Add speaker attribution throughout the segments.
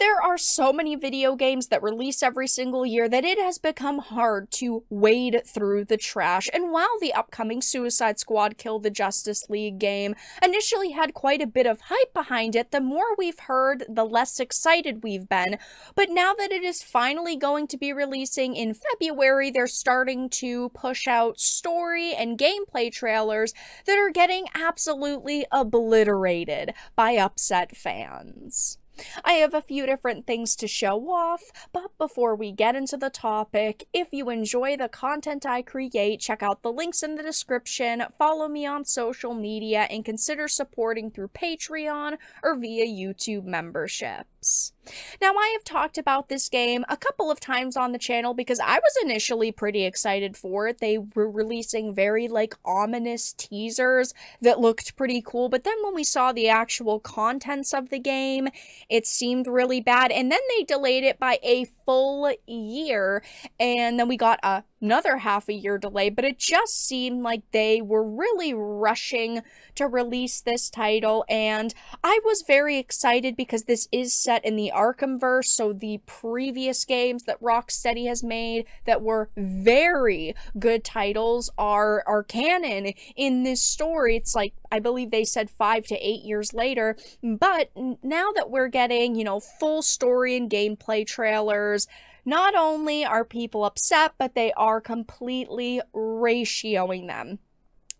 Speaker 1: There are so many video games that release every single year that it has become hard to wade through the trash. And while the upcoming Suicide Squad Kill the Justice League game initially had quite a bit of hype behind it, the more we've heard, the less excited we've been. But now that it is finally going to be releasing in February, they're starting to push out story and gameplay trailers that are getting absolutely obliterated by upset fans. I have a few different things to show off, but before we get into the topic, if you enjoy the content I create, check out the links in the description, follow me on social media, and consider supporting through Patreon or via YouTube memberships. Now, I have talked about this game a couple of times on the channel because I was initially pretty excited for it. They were releasing very, ominous teasers that looked pretty cool, but then when we saw the actual contents of the game, it seemed really bad, and then they delayed it by a full year, and then we got another half a year delay, but it just seemed like they were really rushing to release this title, and I was very excited because this is set in the Arkhamverse, so the previous games that Rocksteady has made that were very good titles are canon in this story. It's like, I believe they said 5 to 8 years later, but now that we're getting, full story and gameplay trailers, not only are people upset, but they are completely ratioing them.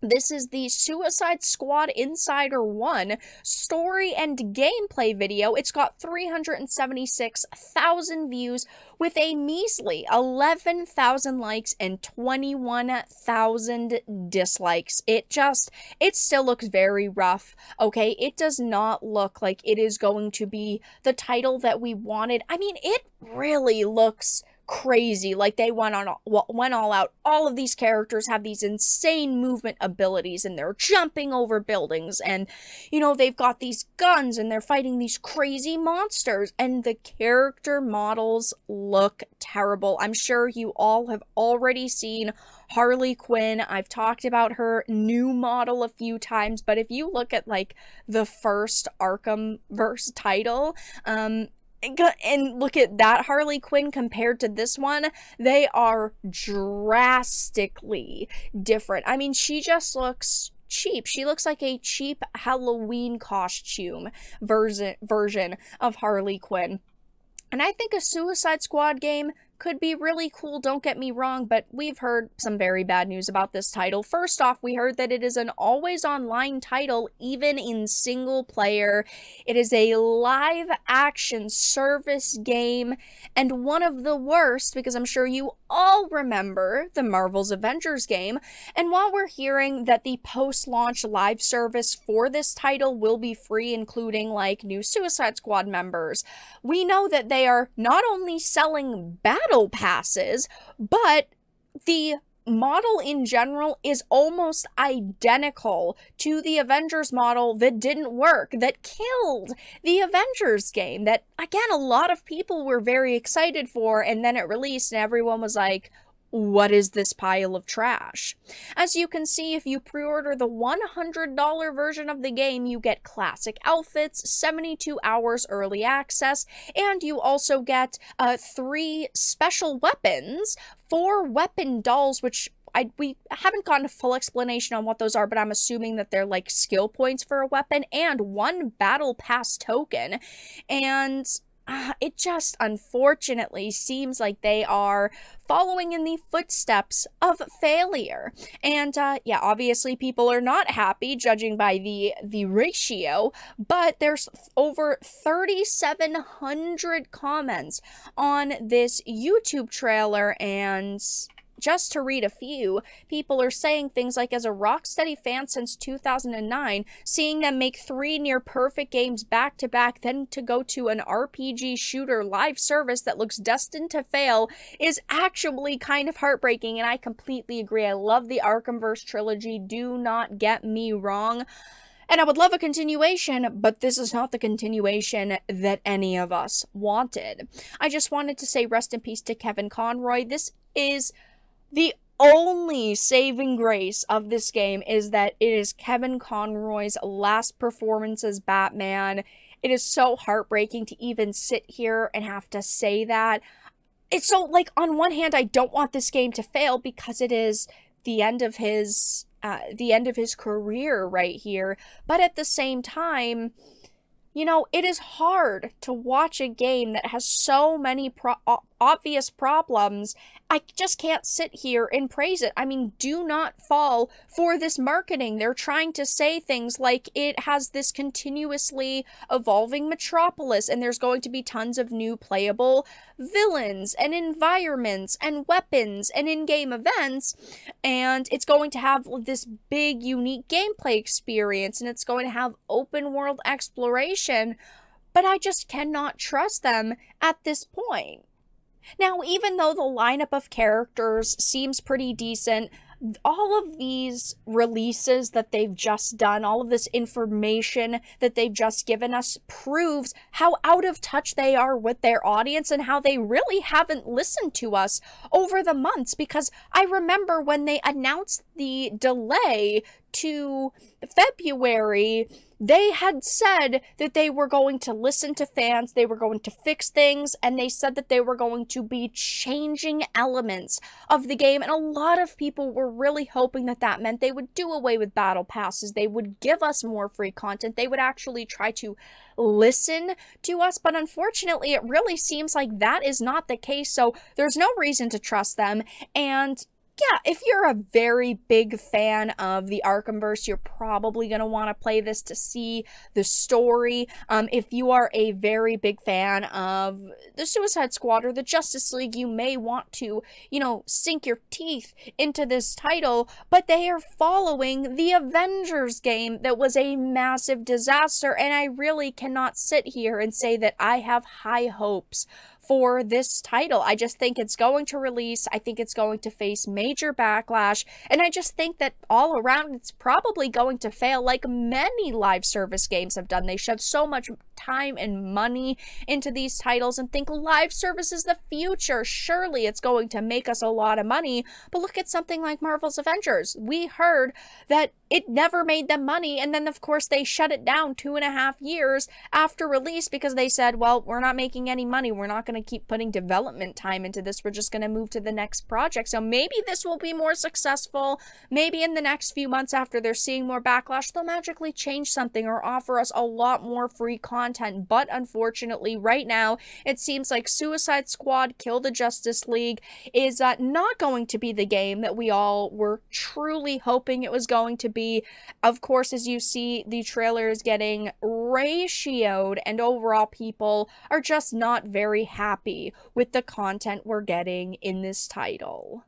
Speaker 1: This is the Suicide Squad Insider 1 story and gameplay video. It's got 376,000 views with a measly 11,000 likes and 21,000 dislikes. It still looks very rough, okay? It does not look like it is going to be the title that we wanted. I mean, it really looks crazy, like they went all out. All of these characters have these insane movement abilities, and they're jumping over buildings, and they've got these guns, and they're fighting these crazy monsters, and the character models look terrible. I'm sure you all have already seen Harley Quinn. I've talked about her new model a few times, but if you look at the first Arkhamverse title, and look at that Harley Quinn compared to this one, they are drastically different. I mean, she just looks cheap. She looks like a cheap Halloween costume version of Harley Quinn. And I think a Suicide Squad game could be really cool, don't get me wrong, but we've heard some very bad news about this title. First off, we heard that it is an always online title, even in single player. It is a live action service game, and one of the worst, because I'm sure you all remember the Marvel's Avengers game. And while we're hearing that the post-launch live service for this title will be free, including new Suicide Squad members, we know that they are not only selling battle passes, but the model in general is almost identical to the Avengers model that didn't work, that killed the Avengers game, that, again, a lot of people were very excited for, and then it released and everyone was like, what is this pile of trash? As you can see, if you pre-order the $100 version of the game, you get classic outfits, 72 hours early access, and you also get 3 special weapons, 4 weapon dolls, which we haven't gotten a full explanation on what those are, but I'm assuming that they're skill points for a weapon, and 1 battle pass token. And it just unfortunately seems like they are following in the footsteps of failure. And yeah, obviously people are not happy, judging by the ratio, but there's over 3,700 comments on this YouTube trailer, and just to read a few, people are saying things like, as a Rocksteady fan since 2009, seeing them make 3 near-perfect games back-to-back, then to go to an RPG shooter live service that looks destined to fail is actually kind of heartbreaking, and I completely agree. I love the Arkhamverse trilogy, do not get me wrong. And I would love a continuation, but this is not the continuation that any of us wanted. I just wanted to say rest in peace to Kevin Conroy. This is the only saving grace of this game, is that it is Kevin Conroy's last performance as Batman. It is so heartbreaking to even sit here and have to say that. It's so, like, on one hand, I don't want this game to fail because it is the end of his career right here. But at the same time, it is hard to watch a game that has so many obvious problems. I just can't sit here and praise it. I mean, do not fall for this marketing. They're trying to say things like it has this continuously evolving metropolis, and there's going to be tons of new playable villains and environments and weapons and in-game events, and it's going to have this big, unique gameplay experience, and it's going to have open world exploration, but I just cannot trust them at this point. Now, even though the lineup of characters seems pretty decent, all of these releases that they've just done, all of this information that they've just given us proves how out of touch they are with their audience and how they really haven't listened to us over the months. Because I remember when they announced the delay to February, they had said that they were going to listen to fans, they were going to fix things, and they said that they were going to be changing elements of the game, and a lot of people were really hoping that that meant they would do away with battle passes, they would give us more free content, they would actually try to listen to us, but unfortunately it really seems like that is not the case, so there's no reason to trust them. And yeah, if you're a very big fan of the Arkhamverse, you're probably going to want to play this to see the story. If you are a very big fan of the Suicide Squad or the Justice League, you may want to, sink your teeth into this title, but they are following the Avengers game that was a massive disaster, and I really cannot sit here and say that I have high hopes for this title. I just think it's going to release. I think it's going to face major backlash. And I just think that all around it's probably going to fail like many live service games have done. They shove so much time and money into these titles and think live service is the future. Surely it's going to make us a lot of money. But look at something like Marvel's Avengers. We heard that it never made them money, and then of course they shut it down 2.5 years after release because they said, well, we're not making any money, we're not going to keep putting development time into this, we're just going to move to the next project. So maybe this will be more successful. Maybe in the next few months after they're seeing more backlash, they'll magically change something or offer us a lot more free content. But unfortunately right now it seems like Suicide Squad Kill the Justice League is not going to be the game that we all were truly hoping it was going to be. Of course, as you see, the trailer is getting ratioed, and overall people are just not very happy with the content we're getting in this title.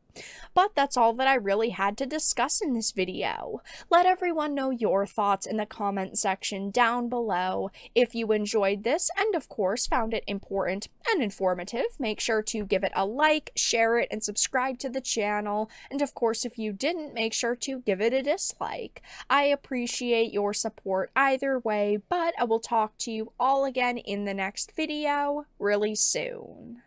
Speaker 1: But that's all that I really had to discuss in this video. Let everyone know your thoughts in the comment section down below. If you enjoyed this and of course found it important and informative, make sure to give it a like, share it, and subscribe to the channel. And of course, if you didn't, make sure to give it a dislike. I appreciate your support either way, but I will talk to you all again in the next video really soon.